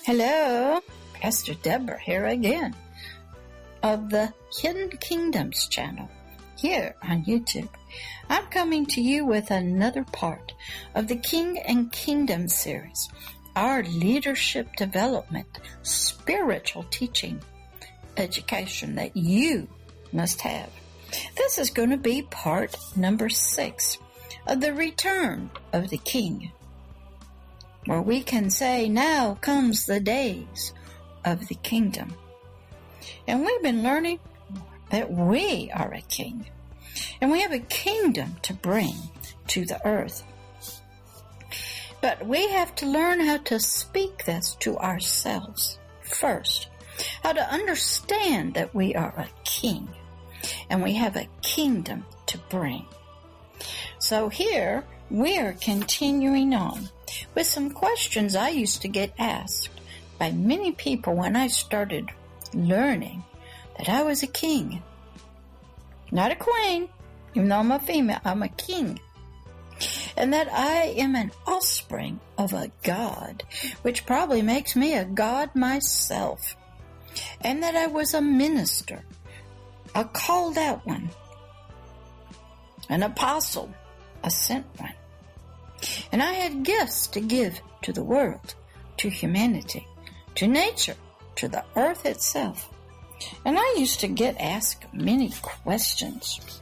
Hello, Pastor Deborah here again of the Hidden Kingdoms channel here on YouTube. I'm coming to you with another part of the King and Kingdom series, our leadership development, spiritual teaching, education that you must have. This is going to be part number 6 of the Return of the King, where we can say, now comes the days of the kingdom. And we've been learning that we are a king, and we have a kingdom to bring to the earth. But we have to learn how to speak this to ourselves first, how to understand that we are a king, and we have a kingdom to bring. So here we are continuing on with some questions I used to get asked by many people when I started learning that I was a king. Not a queen, even though I'm a female, I'm a king. And that I am an offspring of a God, which probably makes me a God myself. And that I was a minister, a called out one, an apostle, a sent one. And I had gifts to give to the world, to humanity, to nature, to the earth itself. And I used to get asked many questions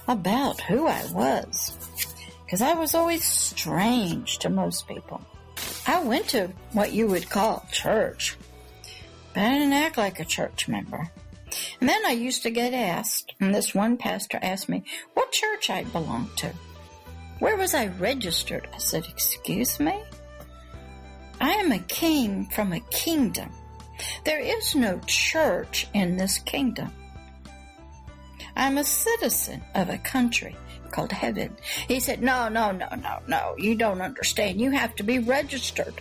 about who I was, because I was always strange to most people. I went to what you would call church, but I didn't act like a church member. And then I used to get asked, and this one pastor asked me what church I belonged to. Where was I registered? I said, excuse me? I am a king from a kingdom. There is no church in this kingdom. I'm a citizen of a country called heaven. He said, no, you don't understand. You have to be registered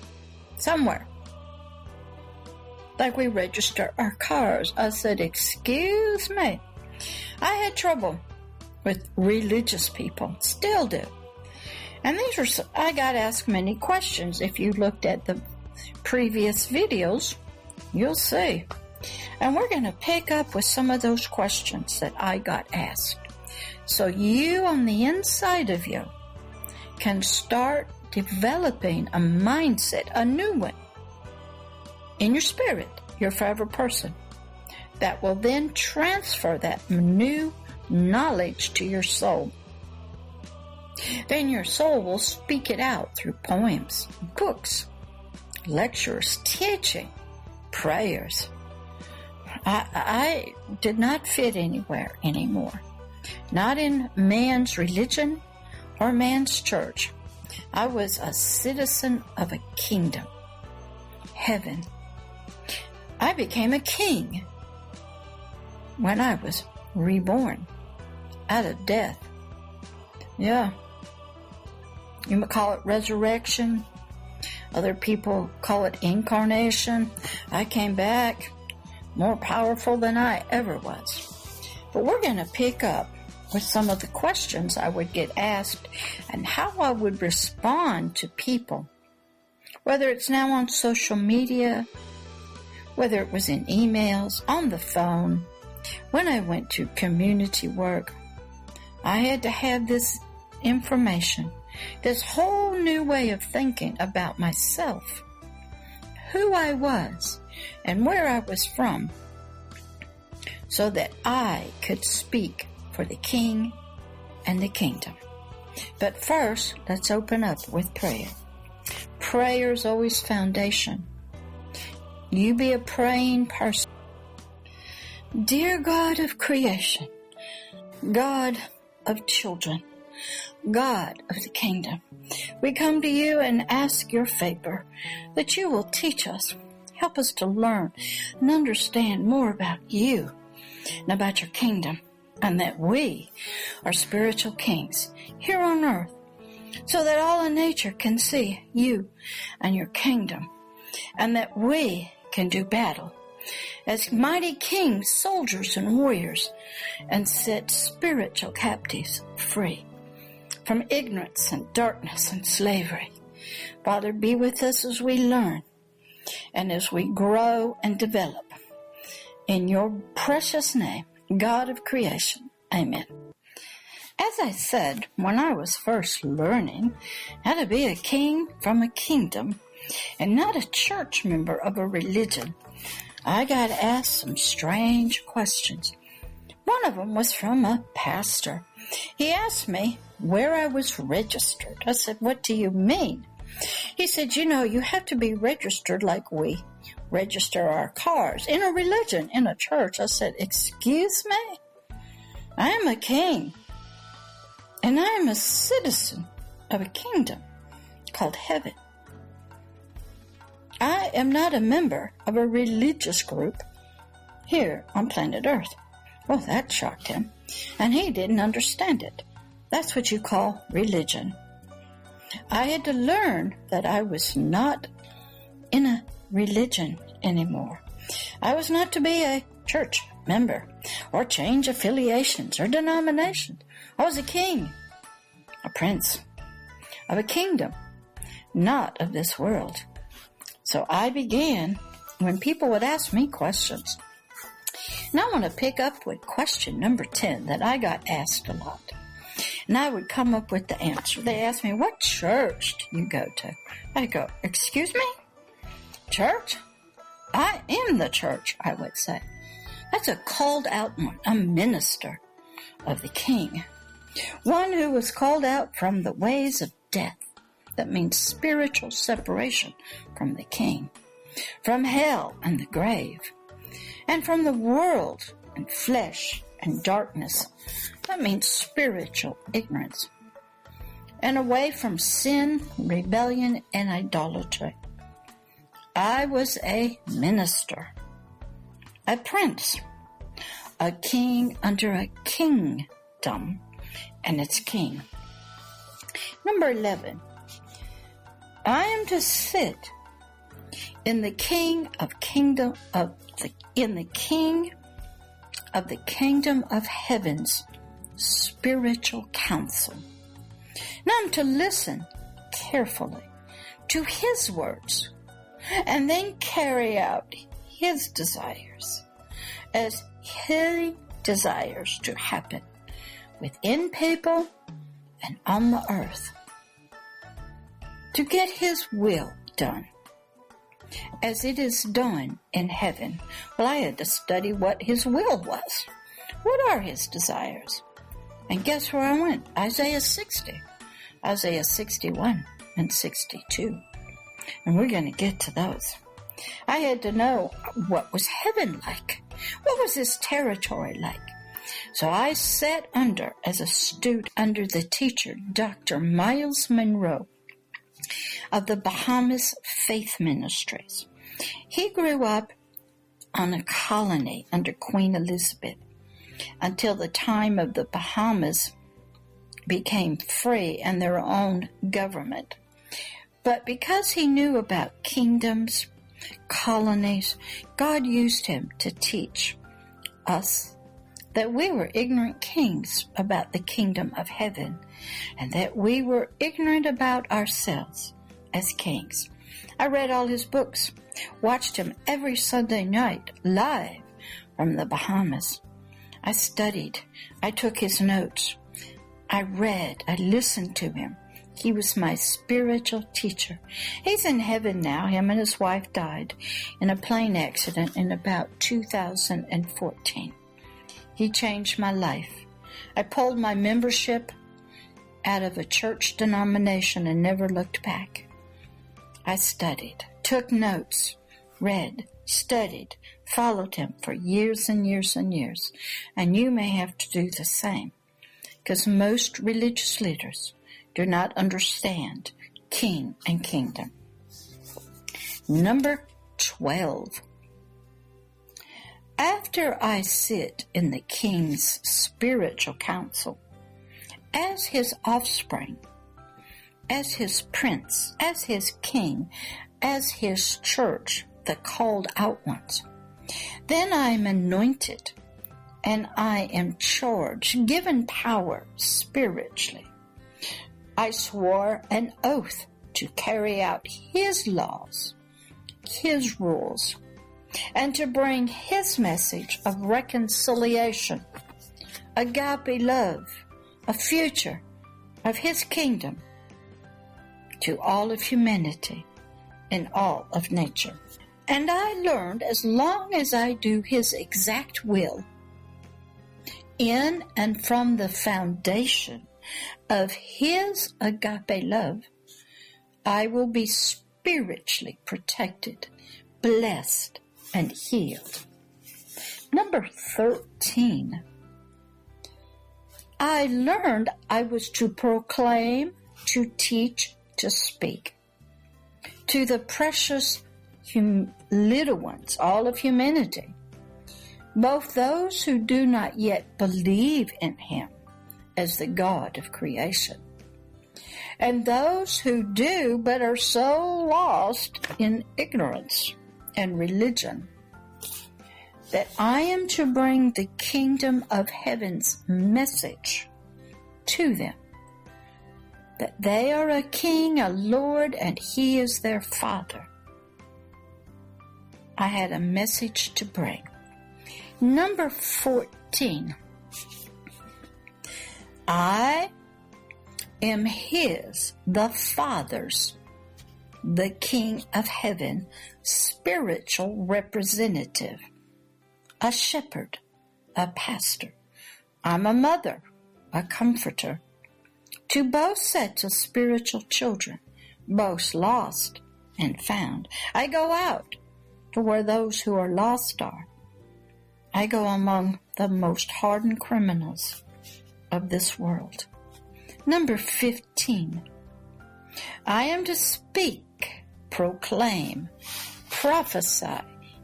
somewhere. Like we register our cars. I said, excuse me. I had trouble with religious people, still do. And I got asked many questions. If you looked at the previous videos, you'll see. And we're going to pick up with some of those questions that I got asked. So you on the inside of you can start developing a mindset, a new one, in your spirit, your forever person, that will then transfer that new knowledge to your soul. Then your soul will speak it out through poems, books, lectures, teaching, prayers. I did not fit anywhere anymore. Not in man's religion or man's church. I was a citizen of a kingdom, heaven. I became a king when I was reborn out of death. Yeah. You might call it resurrection. Other people call it incarnation. I came back more powerful than I ever was. But we're going to pick up with some of the questions I would get asked and how I would respond to people, whether it's now on social media, whether it was in emails, on the phone, when I went to community work. I had to have this information, this whole new way of thinking about myself, who I was, and where I was from, so that I could speak for the King and the kingdom. But first, let's open up with prayer. Prayer is always foundation. You be a praying person. Dear God of creation, God of children, God of the kingdom, we come to you and ask your favor that you will teach us, help us to learn and understand more about you and about your kingdom, and that we are spiritual kings here on earth, so that all of nature can see you and your kingdom, and that we can do battle as mighty kings, soldiers, and warriors, and set spiritual captives free from ignorance and darkness and slavery. Father, be with us as we learn and as we grow and develop. In your precious name, God of creation, amen. As I said, when I was first learning how to be a king from a kingdom and not a church member of a religion, I got asked some strange questions. One of them was from a pastor. He asked me where I was registered. I said, "What do you mean?" He said, you have to be registered like we register our cars in a religion, in a church. I said, "Excuse me? I am a king, and I am a citizen of a kingdom called heaven. I am not a member of a religious group here on planet Earth." Well, that shocked him, and he didn't understand it. That's what you call religion. I had to learn that I was not in a religion anymore. I was not to be a church member or change affiliations or denominations. I was a king, a prince of a kingdom, not of this world. So I began when people would ask me questions. And I want to pick up with question number 10 that I got asked a lot. And I would come up with the answer. They asked me, "What church do you go to?" I go, "Excuse me? Church? I am the church," I would say. That's a called out one, a minister of the king. One who was called out from the ways of death. That means spiritual separation from the king, from hell and the grave, and from the world and flesh and darkness. That means spiritual ignorance, and away from sin, rebellion, and idolatry. I was a minister, a prince, a king under a kingdom and its king. Number 11. I am to sit in the king of the kingdom of heaven's spiritual counsel. Now I'm to listen carefully to his words and then carry out his desires as he desires to happen within people and on the earth, to get his will done as it is done in heaven. Well, I had to study what his will was. What are his desires? And guess where I went? Isaiah 60, Isaiah 61, and 62. And we're going to get to those. I had to know what was heaven like. What was his territory like? So I sat as a student under the teacher, Dr. Myles Munroe of the Bahamas Faith Ministries. He grew up on a colony under Queen Elizabeth until the time of the Bahamas became free and their own government. But because he knew about kingdoms, colonies, God used him to teach us that we were ignorant kings about the kingdom of heaven, and that we were ignorant about ourselves as kings. I read all his books, watched him every Sunday night live from the Bahamas. I studied, I took his notes, I read, I listened to him. He was my spiritual teacher. He's in heaven now. Him and his wife died in a plane accident in about 2014. He changed my life. I pulled my membership out of a church denomination and never looked back. I studied, took notes, read, studied, followed him for years and years and years. And you may have to do the same, because most religious leaders do not understand king and kingdom. Number 12. After I sit in the king's spiritual council, as his offspring, as his prince, as his king, as his church, the called out ones, then I am anointed and I am charged, given power spiritually. I swore an oath to carry out his laws, his rules and to bring his message of reconciliation, agape love, a future of his kingdom to all of humanity and all of nature. And I learned as long as I do his exact will, in and from the foundation of his agape love, I will be spiritually protected, blessed, and healed. Number 13. I learned I was to proclaim, to teach, to speak to the precious little ones, all of humanity, both those who do not yet believe in him as the God of creation, and those who do but are so lost in ignorance and religion that I am to bring the kingdom of heaven's message to them, that they are a king, a Lord, and he is their Father. I had a message to bring. Number 14. I am his, the Father's, the King of heaven, spiritual representative, a shepherd, a pastor. I'm a mother, a comforter, to both sets of spiritual children, both lost and found. I go out to where those who are lost are. I go among the most hardened criminals of this world. Number 15. I am to speak, proclaim, prophesy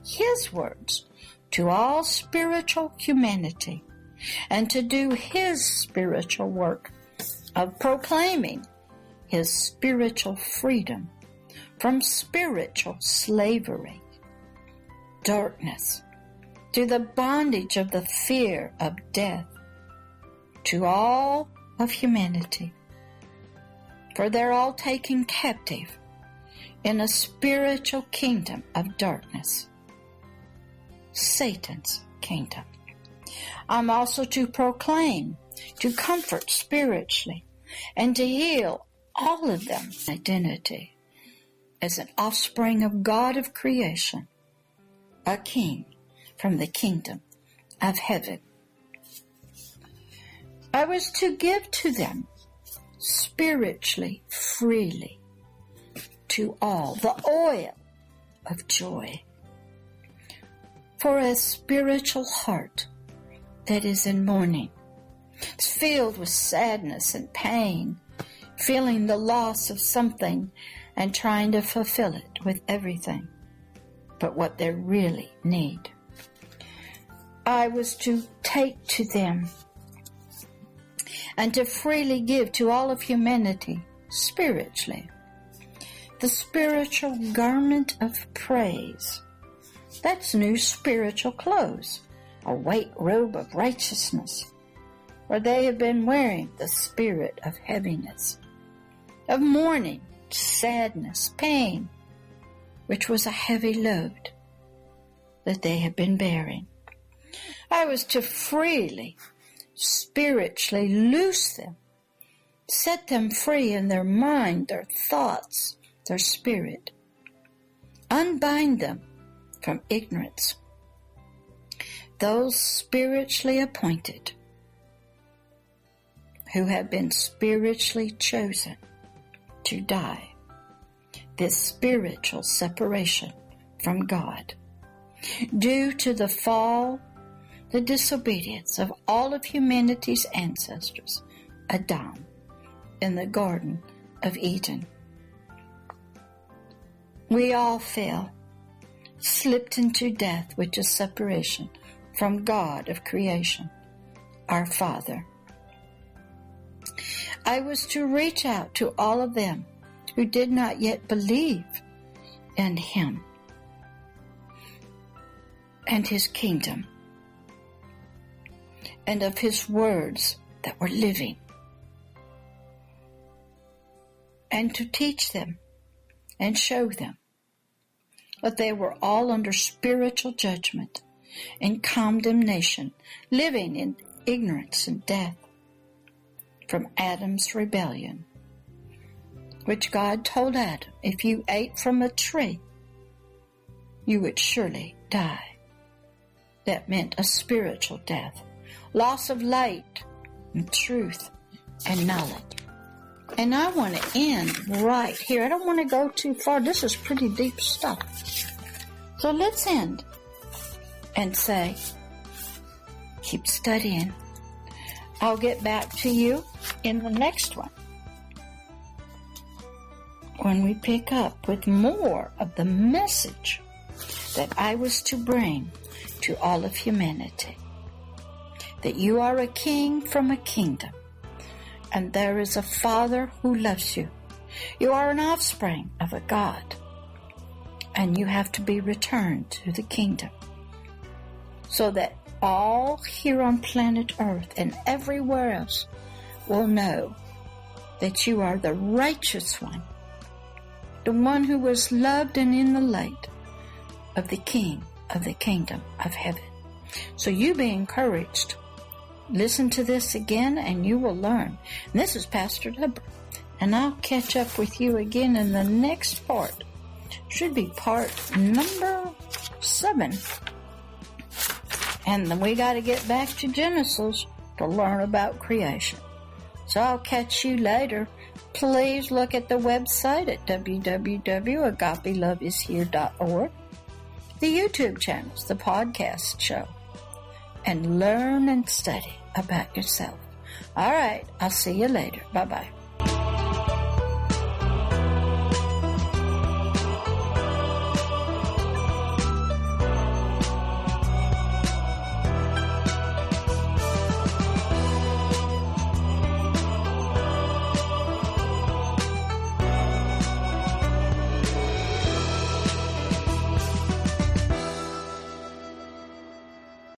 his words to all spiritual humanity, and to do his spiritual work of proclaiming his spiritual freedom from spiritual slavery, darkness, to the bondage of the fear of death, to all of humanity. For they're all taken captive in a spiritual kingdom of darkness, Satan's kingdom. I'm also to proclaim, to comfort spiritually, and to heal all of them identity as an offspring of God of creation, a king from the kingdom of heaven. I was to give to them spiritually, freely, to all, the oil of joy, for a spiritual heart that is in mourning. It's filled with sadness and pain, feeling the loss of something and trying to fulfill it with everything but what they really need. I was to take to them and to freely give to all of humanity spiritually the spiritual garment of praise. That's new spiritual clothes, a white robe of righteousness, where they have been wearing the spirit of heaviness, of mourning, sadness, pain, which was a heavy load that they have been bearing. I was to freely, spiritually loose them, set them free in their mind, their thoughts, their spirit, unbind them from ignorance. Those spiritually appointed who have been spiritually chosen to die this spiritual separation from God due to the fall, the disobedience of all of humanity's ancestors, Adam, in the Garden of Eden. We all fell, slipped into death, which is separation from God of creation, our Father. I was to reach out to all of them who did not yet believe in Him and His kingdom, and of His words that were living, and to teach them and show them but they were all under spiritual judgment and condemnation, living in ignorance and death from Adam's rebellion, which God told Adam, if you ate from a tree, you would surely die. That meant a spiritual death, loss of light and truth and knowledge. And I want to end right here. I don't want to go too far. This is pretty deep stuff. So let's end and say, keep studying. I'll get back to you in the next one when we pick up with more of the message that I was to bring to all of humanity. That you are a king from a kingdom, and there is a Father who loves you. You are an offspring of a God, and you have to be returned to the kingdom so that all here on planet Earth and everywhere else will know that you are the righteous one, the one who was loved and in the light of the King of the kingdom of heaven. So you be encouraged. Listen to this again and you will learn. And this is Pastor Deborah, and I'll catch up with you again in the next part. Should be part number 7. And then we got to get back to Genesis to learn about creation. So I'll catch you later. Please look at the website at www.agapeloveishere.org, the YouTube channels, the podcast show, and learn and study about yourself. All right, I'll see you later. Bye-bye.